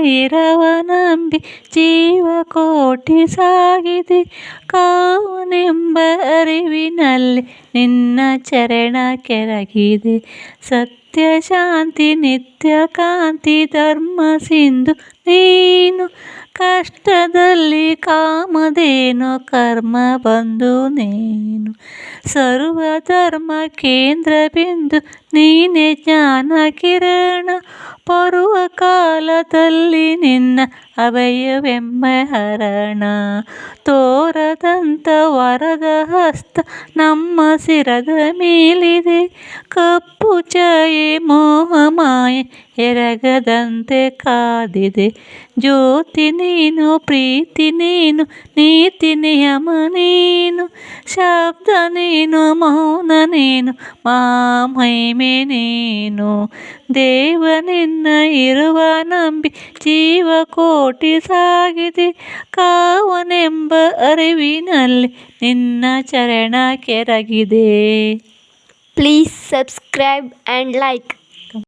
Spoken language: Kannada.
ಇರವನಂಬಿ ಜೀವಕೋಟಿ ಸಾಗಿದೆ. ಕಾವನೆಂಬ ಅರಿವಿನಲ್ಲಿ ನಿನ್ನ ಚರಣ ಕೆರಗಿದೆ. ಸತ್ಯ ಶಾಂತಿ ನಿತ್ಯ ಕಾಂತಿ ಧರ್ಮ ಸಿಂಧು ನೀನು. ಕಷ್ಟದಲ್ಲಿ ಕಾಮಧೇನು ಕರ್ಮ ಬಂಧು ನೀನು. ಸರ್ವಧರ್ಮ ಕೇಂದ್ರ ಬಿಂದು ನೀನೆ ಜ್ಞಾನ ಕಿರಣ. ಬರುವ ಕಾಲದಲ್ಲಿ ನಿನ್ನ ಅಭಯವೆಂಬ ಹರಣ. ತೋರದಂತ ವರದ ಹಸ್ತ ನಮ್ಮ ಶಿರದ ಮೇಲಿದೆ. ಕಪ್ಪು ಛಾಯೆ ಮೋಹ ಮಾಯೆ ಎರಗದಂತೆ ಕಾದಿದೆ. ಜ್ಯೋತಿ ನೀನು ಪ್ರೀತಿ ನೀನು ನೀತಿ ನಿಯಮ ನೀನು. ಶಬ್ದ ನೀನು ಮೌನ ನೀನು ಮಹಿಮೆ ನೀನು. ದೇವ ನಿನ್ನ ಇರುವ ನಂಬಿ ಜೀವಕೋಟಿ ಸಾಗಿದೆ. ಕಾವನೆಂಬ ಅರಿವಿನಲ್ಲಿ ನಿನ್ನ ಚರಣ ಕೆರಗಿದೆ. Please subscribe and like.